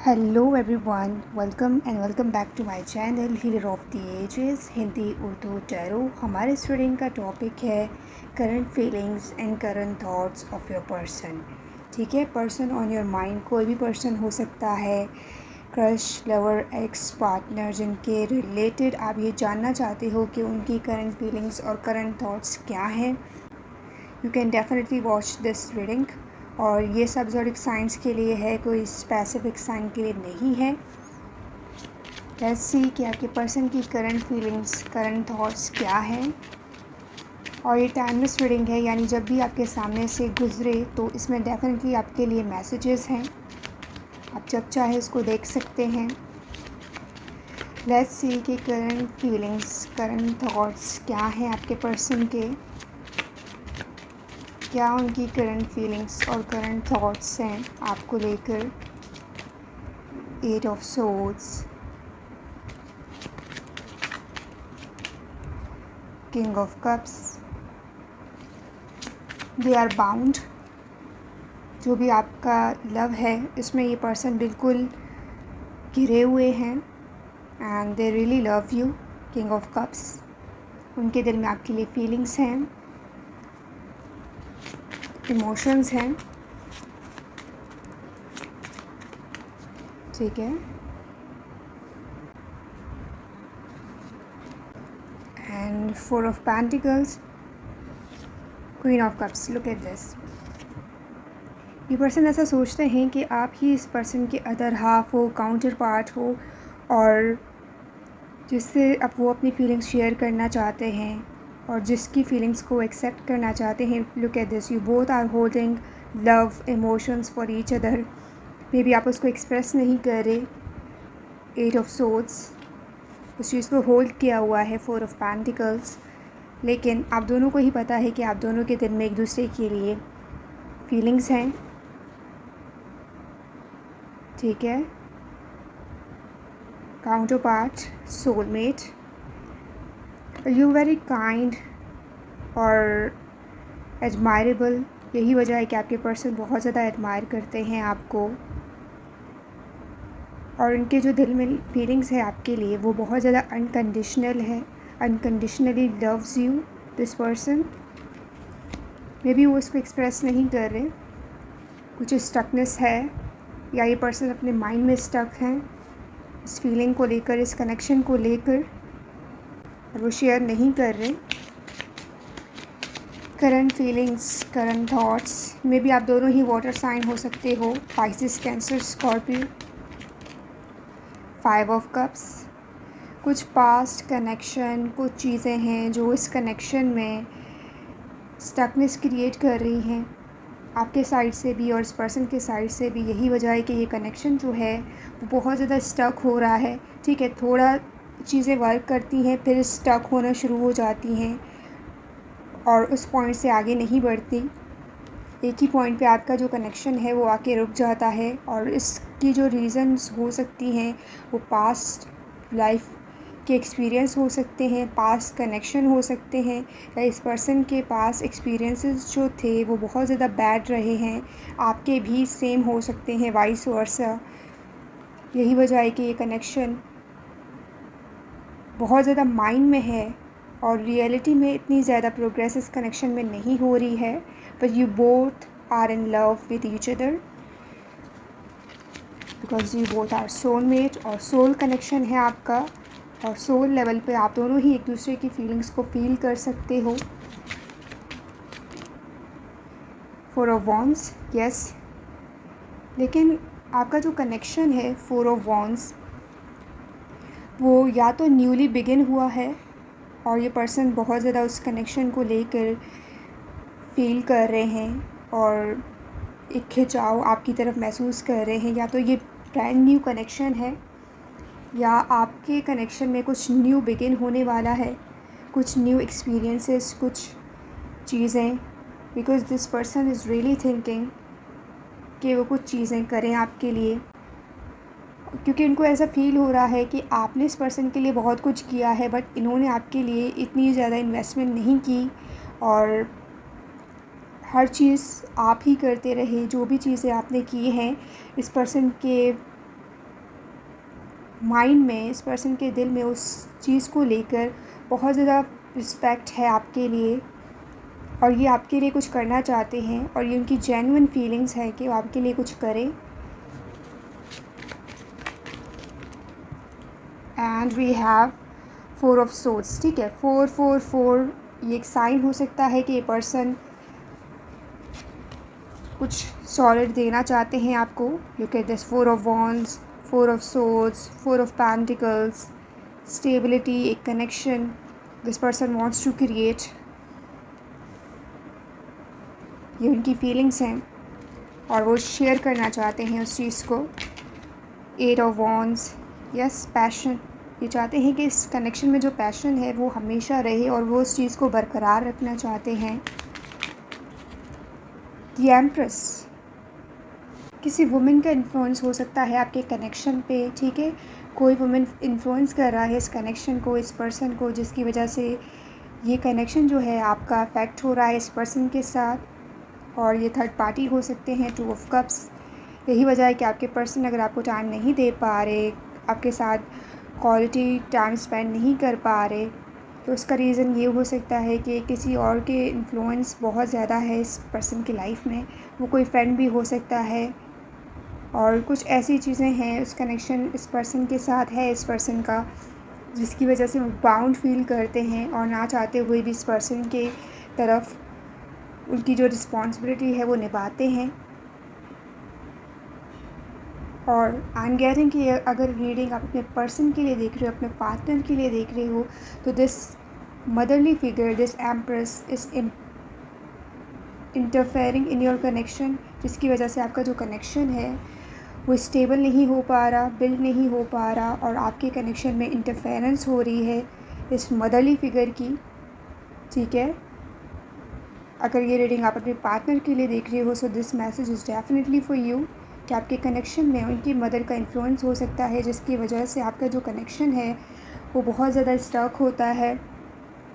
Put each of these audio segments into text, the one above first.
Hello everyone, welcome back to my channel healer of the ages Hindi Urdu tarot. हमारे student का topic है current feelings and current thoughts of your person. ठीक है, person on your mind कोई भी person हो सकता है, क्रश, लवर, एक्स, पार्टनर, जिनके रिलेटेड आप ये जानना चाहते हो कि उनकी करंट फीलिंग्स और करंट थॉट्स क्या हैं। You can definitely watch this reading. और ये सब ज़ोडिक साइंस के लिए है, कोई स्पेसिफिक साइन के लिए नहीं है। लेट्स सी कि आपके पर्सन की करंट फीलिंग्स, करंट थॉट्स क्या हैं। और ये टाइमलेस रीडिंग है, यानी जब भी आपके सामने से गुजरे तो इसमें डेफिनेटली आपके लिए मैसेजेस हैं। आप जब चाहे इसको देख सकते हैं। लेट्स सी कि करंट फीलिंग्स, करंट थॉट्स क्या हैं आपके पर्सन के, क्या उनकी करंट फीलिंग्स और करंट थॉट्स हैं आपको लेकर। 8 of swords, king of cups, they are bound. जो भी आपका लव है इसमें ये पर्सन बिल्कुल घिरे हुए हैं and they really love you. King of cups, उनके दिल में आपके लिए फीलिंग्स हैं, इमोशंस हैं। ठीक है, and 4 of pentacles, queen of cups. Look at this. ये पर्सन ऐसा सोचते हैं कि आप ही इस पर्सन के अदर हाफ हो, काउंटर पार्ट हो, और जिससे अब वो अपनी फीलिंग्स शेयर करना चाहते हैं और जिसकी फीलिंग्स को एक्सेप्ट करना चाहते हैं। Look at this, you both are holding love emotions for each other. Maybe आप उसको एक्सप्रेस नहीं कर रहे। 8 ऑफ सोर्ड्स, उस चीज़ को होल्ड किया हुआ है। 4 ऑफ पेंटिकल्स, लेकिन आप दोनों को ही पता है कि आप दोनों के दिल में एक दूसरे के लिए फीलिंग्स हैं। ठीक है, counter part, soulmate. You very kind और एडमायरेबल। यही वजह है कि आपके पर्सन बहुत ज़्यादा एडमायर करते हैं आपको, और उनके जो दिल में फीलिंग्स है आपके लिए वो बहुत ज़्यादा अनकंडीशनल है। Unconditionally loves you this person. May be वो इसको एक्सप्रेस नहीं कर रहे, कुछ स्टकनेस है, या ये पर्सन अपने माइंड में स्टक हैं इस फीलिंग को लेकर, इस कनेक्शन को लेकर, और वो शेयर नहीं कर रहे। Current feelings, current thoughts, may be आप दोनों ही वाटर साइन हो सकते हो, Pisces, cancer, Scorpio. 5 of cups, कुछ पास्ट कनेक्शन, कुछ चीज़ें हैं जो इस कनेक्शन में स्टकनेस क्रिएट कर रही हैं आपके साइड से भी और इस पर्सन के साइड से भी। यही वजह है कि ये कनेक्शन जो है वो बहुत ज़्यादा स्टक हो रहा है। ठीक है, थोड़ा चीज़ें वर्क करती हैं फिर स्टक होना शुरू हो जाती हैं और उस पॉइंट से आगे नहीं बढ़ती। एक ही पॉइंट पे आपका जो कनेक्शन है वो आके रुक जाता है, और इसकी जो रीज़न्स हो सकती हैं वो पास्ट लाइफ के एक्सपीरियंस हो सकते हैं, पास्ट कनेक्शन हो सकते हैं, या इस पर्सन के पास एक्सपीरियंसेस जो थे वो बहुत ज़्यादा बैड रहे हैं, आपके भी सेम हो सकते हैं, वाइस वर्सा। यही वजह है कि ये कनेक्शन बहुत ज़्यादा माइंड में है और रियलिटी में इतनी ज़्यादा प्रोग्रेस इस कनेक्शन में नहीं हो रही है। But you both are in love with each other because you both are soulmate, और सोल कनेक्शन है आपका, और सोल लेवल पे आप दोनों ही एक दूसरे की फीलिंग्स को फील कर सकते हो। 4 ऑफ वॉन्ड्स, यस, लेकिन आपका जो कनेक्शन है 4 ऑफ वॉन्ड्स वो या तो न्यूली बिगिन हुआ है और ये पर्सन बहुत ज़्यादा उस कनेक्शन को लेकर फील कर रहे हैं और एक खिंचाव आपकी तरफ महसूस कर रहे हैं, या तो ये ब्रांड न्यू कनेक्शन है या आपके कनेक्शन में कुछ न्यू बिगिन होने वाला है, कुछ न्यू एक्सपीरियंसेस, कुछ चीज़ें। Because this person is really thinking कि वो कुछ चीज़ें करें आपके लिए, क्योंकि इनको ऐसा फील हो रहा है कि आपने इस पर्सन के लिए बहुत कुछ किया है बट इन्होंने आपके लिए इतनी ज़्यादा इन्वेस्टमेंट नहीं की, और हर चीज़ आप ही करते रहे। जो भी चीज़ें आपने की हैं इस पर्सन के माइंड में, इस पर्सन के दिल में उस चीज़ को लेकर बहुत ज़्यादा रिस्पेक्ट है आपके लिए, और ये आपके लिए कुछ करना चाहते हैं, और ये उनकी जेन्युइन फीलिंग्स है कि वो आपके लिए कुछ करें। And we have 4 of swords, ठीक है। 444 ये एक साइन हो सकता है कि ये पर्सन कुछ सॉलिड देना चाहते हैं आपको। Look at this, 4 of wands, 4 of swords, 4 of pentacles, stability, एक connection this person wants to create. ये उनकी फीलिंग्स हैं और वो शेयर करना चाहते हैं उस चीज़ को। 8 ऑफ वॉन्ड्स, यस, पैशन, ये चाहते हैं कि इस कनेक्शन में जो पैशन है वो हमेशा रहे और वो उस चीज़ को बरकरार रखना चाहते हैं। द एम्प्रेस, किसी वुमेन का इन्फ्लुएंस हो सकता है आपके कनेक्शन पे, ठीक है। कोई वुमेन इन्फ्लुएंस कर रहा है इस कनेक्शन को, इस पर्सन को, जिसकी वजह से ये कनेक्शन जो है आपका अफेक्ट हो रहा है इस पर्सन के साथ, और ये थर्ड पार्टी हो सकते हैं। 2 ऑफ कप्स, यही वजह है कि आपके पर्सन अगर आपको टाइम नहीं दे पा रहे, आपके साथ क्वालिटी टाइम स्पेंड नहीं कर पा रहे, तो उसका रीज़न ये हो सकता है कि किसी और के इन्फ्लुएंस बहुत ज़्यादा है इस पर्सन की लाइफ में। वो कोई फ्रेंड भी हो सकता है, और कुछ ऐसी चीज़ें हैं, उस कनेक्शन इस पर्सन के साथ है इस पर्सन का, जिसकी वजह से वो बाउंड फील करते हैं और ना चाहते हुए भी इस पर्सन के तरफ उनकी जो रिस्पॉन्सिबिलिटी है वो निभाते हैं। और आई एम गेटिंग कि अगर रीडिंग आप अपने पर्सन के लिए देख रहे हो, अपने पार्टनर के लिए देख रहे हो, तो this motherly figure, this empress is interfering in your connection, जिसकी वजह से आपका जो कनेक्शन है वो स्टेबल नहीं हो पा रहा, बिल्ड नहीं हो पा रहा, और आपके कनेक्शन में इंटरफेरेंस हो रही है इस मदरली फिगर की, ठीक है। अगर ये रीडिंग आप अपने पार्टनर के लिए देख रहे हो, so this message is definitely for you, कि आपके कनेक्शन में उनकी मदर का इन्फ्लुएंस हो सकता है, जिसकी वजह से आपका जो कनेक्शन है वो बहुत ज़्यादा स्टक होता है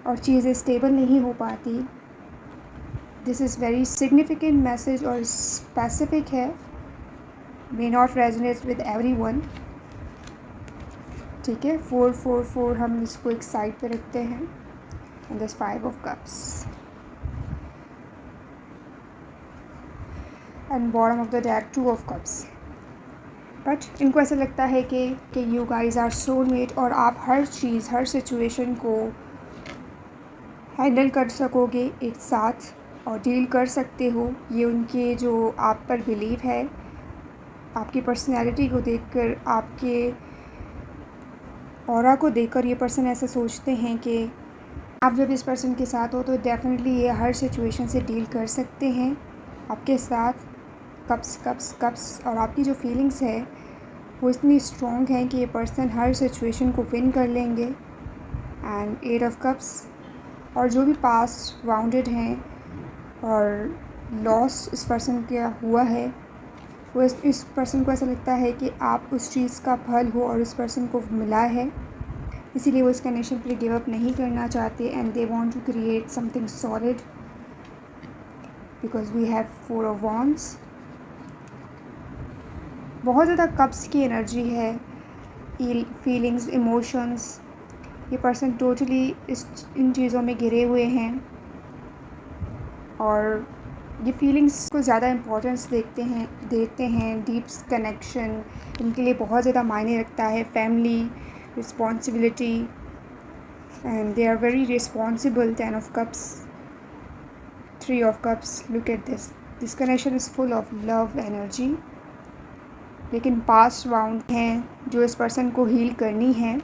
और चीज़ें स्टेबल नहीं हो पाती। This is very significant message और स्पेसिफिक है, may not resonate with everyone, ठीक है। 444 हम इसको एक साइड पे रखते हैं। And this 5 of cups and bottom of the deck 2 of cups. But इनको ऐसा लगता है कि यू गाइज आर सोलमेट, और आप हर चीज़, हर सिचुएशन को हैंडल कर सकोगे एक साथ और डील कर सकते हो। ये उनके जो आप पर बिलीव है, आपकी पर्सनैलिटी को देखकर, आपके ऑरा को देखकर ये पर्सन ऐसा सोचते हैं कि आप जब इस पर्सन के साथ हो तो डेफिनेटली ये हर सिचुएशन से डील कर सकते हैं आपके साथ। कप्स कप्स कप्स, और आपकी जो फीलिंग्स है वो इतनी स्ट्रॉन्ग हैं कि ये पर्सन हर सिचुएशन को विन कर लेंगे। एंड 8 ऑफ कप्स, और जो भी पास्ट वाउंडेड हैं और लॉस इस पर्सन का हुआ है, वो इस पर्सन को ऐसा लगता है कि आप उस चीज़ का फल हो और उस पर्सन को मिला है, इसीलिए वो इस कनेक्शन पर गिव अप नहीं करना चाहते। And they want to create something solid, because we have 4 of wands. बहुत ज़्यादा कप्स की एनर्जी है, फीलिंग्स, इमोशंस, ये पर्सन टोटली इन चीज़ों में घिरे हुए हैं, और ये फीलिंग्स को ज़्यादा इम्पोर्टेंस देते हैं। डीप कनेक्शन इनके लिए बहुत ज़्यादा मायने रखता है, family, responsibility, and they are very responsible. 10 of cups, 3 of cups, look at this connection is full of love energy, लेकिन पास्ट वाउंड हैं जो इस पर्सन को हील करनी है।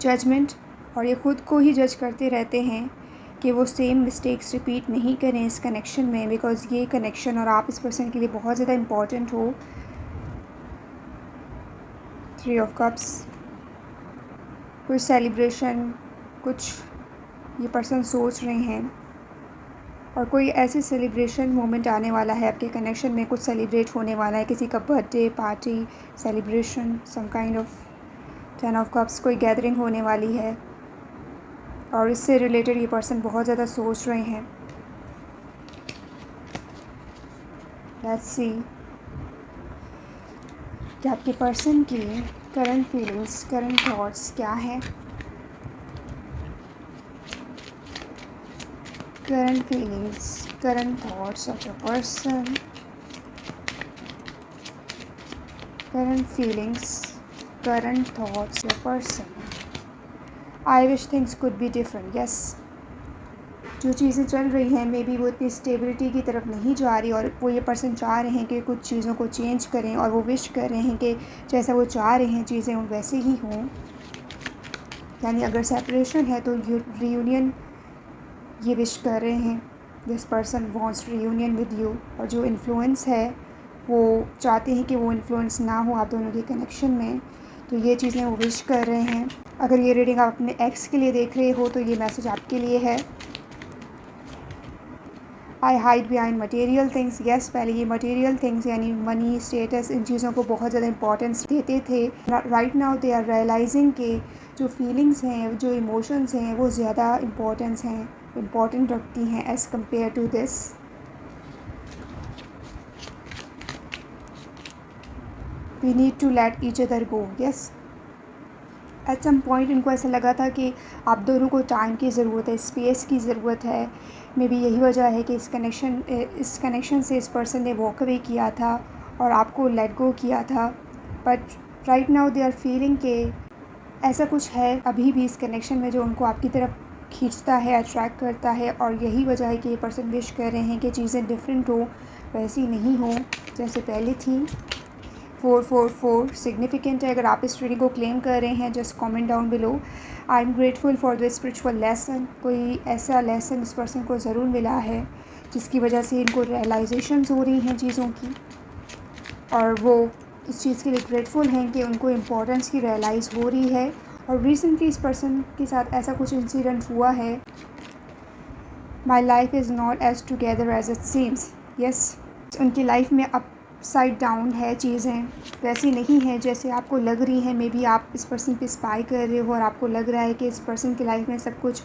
जजमेंट, और ये ख़ुद को ही जज करते रहते हैं कि वो सेम मिस्टेक्स रिपीट नहीं करें इस कनेक्शन में, बिकॉज़ ये कनेक्शन और आप इस पर्सन के लिए बहुत ज़्यादा इम्पॉर्टेंट हो। 3 ऑफ कप्स, कुछ सेलिब्रेशन, कुछ ये पर्सन सोच रहे हैं, और कोई ऐसी सेलिब्रेशन मोमेंट आने वाला है आपके कनेक्शन में, कुछ सेलिब्रेट होने वाला है, किसी का birthday party, celebration, some kind of. 10 of cups, कोई गैदरिंग होने वाली है और इससे रिलेटेड ये पर्सन बहुत ज़्यादा सोच रहे हैं। लेट्स सी, कि आपके पर्सन की करंट फीलिंग्स, करंट थॉट्स क्या हैं। Current feelings, current thoughts of your person, current feelings, current thoughts your person. I wish things could be different. Yes, जो चीज़ें चल रही हैं मे बी वो इतनी स्टेबिलिटी की तरफ नहीं जा रही, और वो ये पर्सन चाह रहे हैं कि कुछ चीज़ों को चेंज करें, और वो विश कर रहे हैं कि जैसा वो चाह रहे हैं चीज़ें वैसे ही हों। यानी अगर सेपरेशन है तो रीयूनियन ये विश कर रहे हैं। This person wants reunion with you, और जो इन्फ्लुएंस है वो चाहते हैं कि वो इन्फ्लुएंस ना हो आप दोनों के कनेक्शन में। तो ये चीज़ें वो विश कर रहे हैं। अगर ये रीडिंग आप अपने एक्स के लिए देख रहे हो तो ये मैसेज आपके लिए है। I hide behind material things. Yes, पहले ये मटेरियल थिंग्स यानी मनी, स्टेटस, इन चीज़ों को बहुत ज़्यादा इंपॉर्टेंस देते थे। Right now they are realizing के जो फीलिंग्स हैं, जो इमोशंस हैं, वो ज़्यादा इम्पॉर्टेंट रखती हैं as compare to this. We need to let each other go. Yes, at some point इनको ऐसा लगा था कि आप दोनों को टाइम की ज़रूरत है, स्पेस की ज़रूरत है। मे बी यही वजह है कि इस कनेक्शन से इस पर्सन ने वॉक अवे किया था और आपको लेट गो किया था। But right now they are feeling के ऐसा कुछ है अभी भी इस कनेक्शन में जो उनको आपकी तरफ खींचता है, अट्रैक्ट करता है, और यही वजह है कि ये पर्सन विश कर रहे हैं कि चीज़ें डिफरेंट हो, वैसी नहीं हो जैसे पहले थी। 444 सिग्निफिकेंट है। अगर आप इस रीडिंग को क्लेम कर रहे हैं just comment down below. I am grateful for the spiritual lesson. कोई ऐसा लेसन इस पर्सन को ज़रूर मिला है जिसकी वजह से इनको रियलाइजेशंस हो रही हैं चीज़ों की, और वो इस चीज़ के लिए ग्रेटफुल हैं कि उनको इम्पोर्टेंस की रियलाइज़ हो रही है। और रिसेंटली इस पर्सन के साथ ऐसा कुछ इंसिडेंट हुआ है। My life is not as together as it seems. Yes, उनकी लाइफ में अप साइड डाउन है, चीज़ें वैसी नहीं हैं जैसे आपको लग रही हैं। मे बी आप इस पर्सन पे स्पाई कर रहे हो और आपको लग रहा है कि इस पर्सन की लाइफ में सब कुछ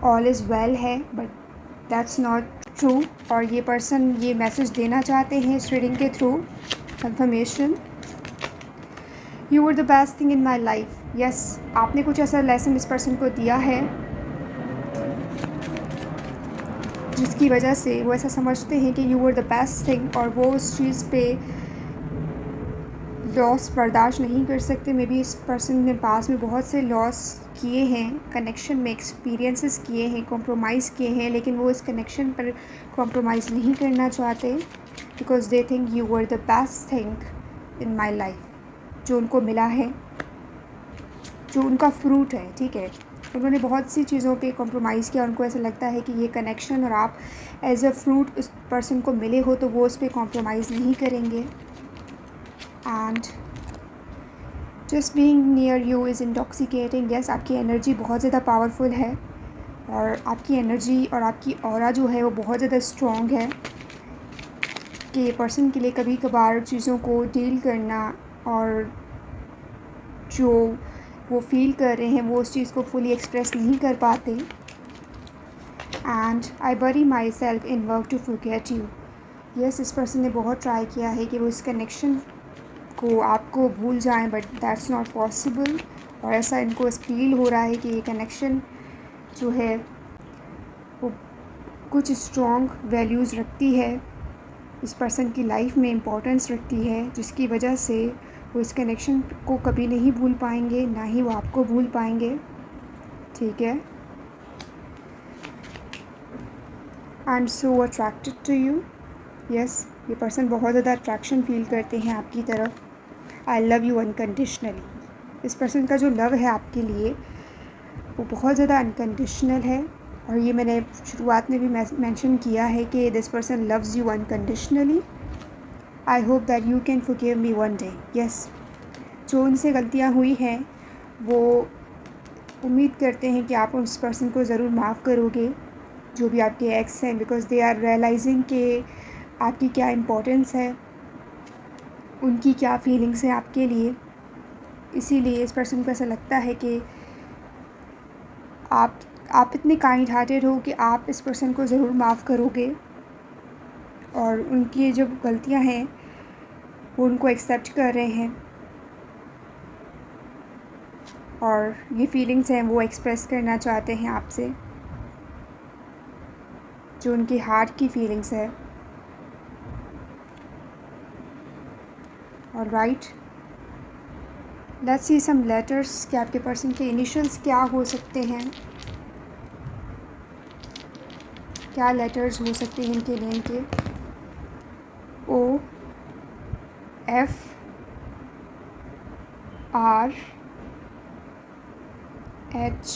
ऑल इज़ वेल है, बट दैट्स नॉट ट्रू। और ये पर्सन ये मैसेज देना चाहते हैं इस रीडिंग के through, confirmation. You were the best thing in my life. Yes, आपने कुछ ऐसा लेसन इस पर्सन को दिया है जिसकी वजह से वो ऐसा समझते हैं कि you were the best thing, और वो उस चीज़ पे लॉस बर्दाश्त नहीं कर सकते। मे बी इस पर्सन ने पास में बहुत से लॉस किए हैं, कनेक्शन में एक्सपीरियंसेस किए हैं, कॉम्प्रोमाइज़ किए हैं, लेकिन वो इस कनेक्शन पर कॉम्प्रोमाइज़ नहीं करना चाहते because they think you were the best thing in my life. जो उनको मिला है, जो उनका फ्रूट है, ठीक है, उन्होंने बहुत सी चीज़ों पे कॉम्प्रोमाइज़ किया। उनको ऐसा लगता है कि ये कनेक्शन और आप एज अ फ्रूट उस पर्सन को मिले हो तो वो उस पर कॉम्प्रोमाइज़ नहीं करेंगे। And just being near you is intoxicating. Yes, आपकी एनर्जी बहुत ज़्यादा पावरफुल है, और आपकी एनर्जी और आपकी ऑरा जो है वो बहुत ज़्यादा स्ट्रॉन्ग है कि ये पर्सन के लिए कभी कभार चीज़ों को डील करना और जो वो फील कर रहे हैं वो उस चीज़ को फुली एक्सप्रेस नहीं कर पाते। And I bury myself in work to forget you. Yes, इस पर्सन ने बहुत ट्राई किया है कि वो इस कनेक्शन को आपको भूल जाएं, बट दैट्स नॉट पॉसिबल। और ऐसा इनको फील हो रहा है कि ये कनेक्शन जो है वो कुछ स्ट्रॉन्ग वैल्यूज़ रखती है, इस पर्सन की लाइफ में इम्पोर्टेंस रखती है, जिसकी वजह से वो इस कनेक्शन को कभी नहीं भूल पाएंगे, ना ही वो आपको भूल पाएंगे। ठीक है, I am so attracted to you. Yes, ये पर्सन बहुत ज़्यादा अट्रैक्शन फील करते हैं आपकी तरफ। I love you unconditionally. इस पर्सन का जो लव है आपके लिए वो बहुत ज़्यादा अनकंडीशनल है, और ये मैंने शुरुआत में भी मेंशन किया है कि this person loves you unconditionally. I hope that you can forgive me one day. Yes, जो उनसे गलतियाँ हुई हैं वो उम्मीद करते हैं कि आप उस पर्सन को ज़रूर माफ़ करोगे, जो भी आपके एक्स हैं, बिकॉज़ दे आर रियलाइजिंग कि आपकी क्या इम्पोर्टेंस है, उनकी क्या फीलिंग्स हैं आपके लिए। इसीलिए इस पर्सन को ऐसा लगता है कि आप इतने काइंड हार्टेड हो कि आप इस पर्सन को ज़रूर माफ़ करोगे, और उनकी जो गलतियां हैं वो उनको एक्सेप्ट कर रहे हैं और ये फीलिंग्स हैं वो एक्सप्रेस करना चाहते हैं आपसे, जो उनकी हार्ट की फीलिंग्स है। और right, let's see some letters कि आपके पर्सन के इनिशियल्स क्या हो सकते हैं, क्या लेटर्स हो सकते हैं इनके नेम के। O F R H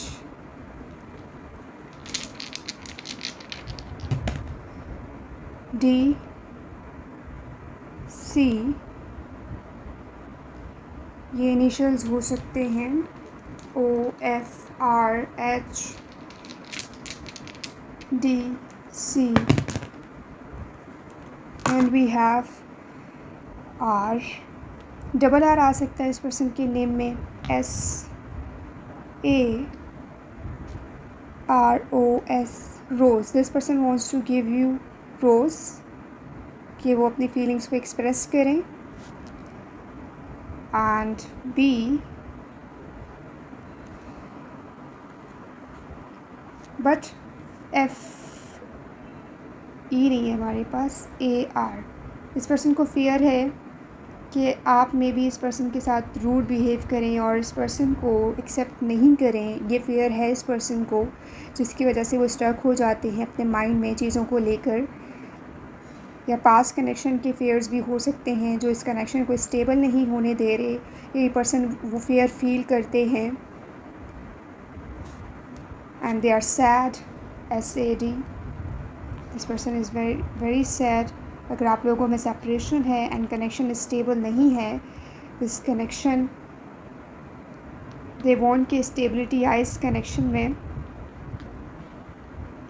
D C, ये इनिशियल्स हो सकते हैं O F R H D C, and we have R, double R आ सकता है इस पर्सन के नेम में, S A R O S, rose. This person wants to give you rose, कि वो अपनी फीलिंग्स को एक्सप्रेस करें। And B but F E नहीं है हमारे पास, A R। इस पर्सन को फियर है कि आप में भी इस पर्सन के साथ रूड बिहेव करें और इस पर्सन को एक्सेप्ट नहीं करें। ये फियर है इस पर्सन को, जिसकी वजह से वो स्टक हो जाते हैं अपने माइंड में चीज़ों को लेकर, या पास्ट कनेक्शन के फेयर्स भी हो सकते हैं जो इस कनेक्शन को स्टेबल नहीं होने दे रहे। ये पर्सन वो फेयर फील करते हैं and they are sad, SAD। This person is very very sad. अगर आप लोगों में सेपरेशन है एंड कनेक्शन स्टेबल नहीं है, दिस कनेक्शन, दे वांट कि स्टेबिलिटी आए इस कनेक्शन में,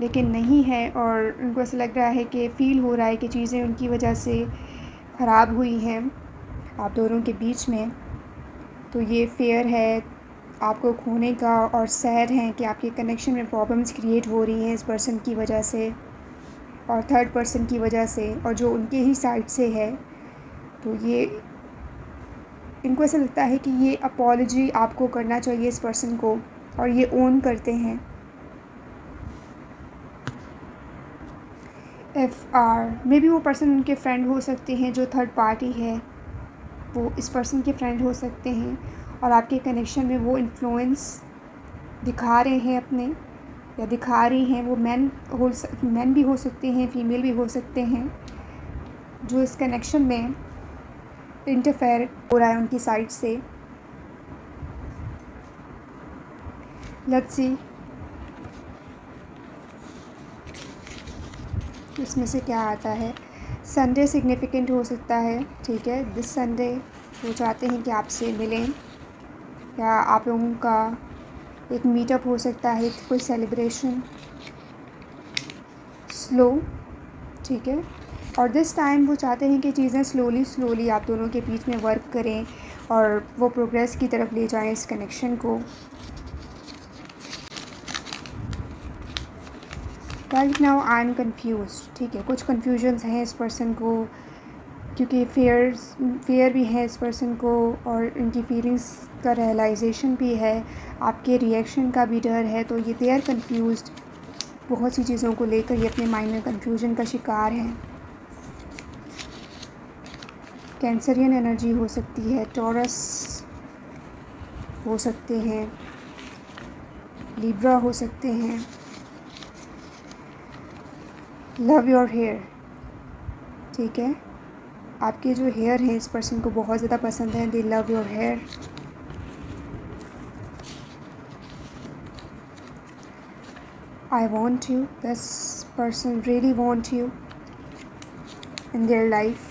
लेकिन नहीं है। और उनको ऐसा लग रहा है कि फ़ील हो रहा है कि चीज़ें उनकी वजह से ख़राब हुई हैं आप दोनों के बीच में। तो ये फेयर है आपको खोने का, और सैड हैं कि आपके कनेक्शन में प्रॉब्लम्स क्रिएट हो रही हैं इस पर्सन की वजह से और थर्ड पर्सन की वजह से, और जो उनके ही साइड से है। तो ये इनको ऐसा लगता है कि ये अपॉलॉजी आपको करना चाहिए इस पर्सन को, और ये ओन करते हैं। FR, मे बी वो पर्सन उनके फ्रेंड हो सकते हैं जो थर्ड पार्टी है, वो इस पर्सन के फ्रेंड हो सकते हैं और आपके कनेक्शन में वो इन्फ्लुएंस दिखा रहे हैं अपने, या दिखा रही हैं। वो मैन भी हो सकते हैं, फीमेल भी हो सकते हैं, जो इस कनेक्शन में इंटरफेयर हो रहा है उनकी साइड से। लेट्स सी इसमें से क्या आता है। संडे सिग्निफिकेंट हो सकता है, ठीक है। दिस संडे वो चाहते हैं कि आपसे मिलें, या आप लोगों का एक मीटअप हो सकता है, कोई सेलिब्रेशन स्लो, ठीक है। और दिस टाइम वो चाहते हैं कि चीज़ें स्लोली आप दोनों के बीच में वर्क करें और वो प्रोग्रेस की तरफ ले जाएं इस कनेक्शन को। Right now I am confuse, ठीक है। कुछ कन्फ्यूजन्स हैं इस पर्सन को, क्योंकि फेयर भी है इस पर्सन को, और इनकी फीलिंग्स का रियलाइजेशन भी है, आपके रिएक्शन का भी डर है। तो ये दे आर कन्फ्यूज़्ड, बहुत सी चीज़ों को लेकर ये अपने माइंड में कन्फ्यूजन का शिकार हैं। कैंसरियन एनर्जी हो सकती है, टॉरस हो सकते हैं, लिब्रा हो सकते हैं। लव योर हेयर, ठीक है। आपके जो हेयर हैं इस पर्सन को बहुत ज़्यादा पसंद है, they love your hair. I want you, this person really want you in their life.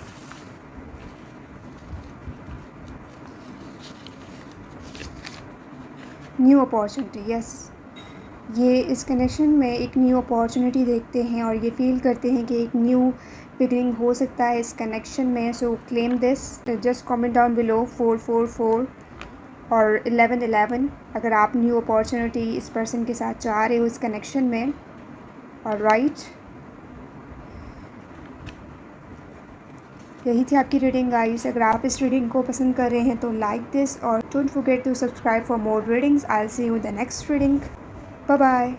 New opportunity, yes. ये इस कनेक्शन में एक न्यू अपॉर्चुनिटी देखते हैं और ये फील करते हैं कि एक न्यू बिगिनिंग हो सकता है इस कनेक्शन में। सो claim this, just comment down below 444 और 1111 अगर आप न्यू अपॉर्चुनिटी इस पर्सन के साथ चाह रहे हो इस कनेक्शन में। और राइट, यही थी आपकी रीडिंग गाइस। अगर आप इस रीडिंग को पसंद कर रहे हैं तो लाइक दिस और don't forget to subscribe for more readings. I will see you in the next reading. Bye bye.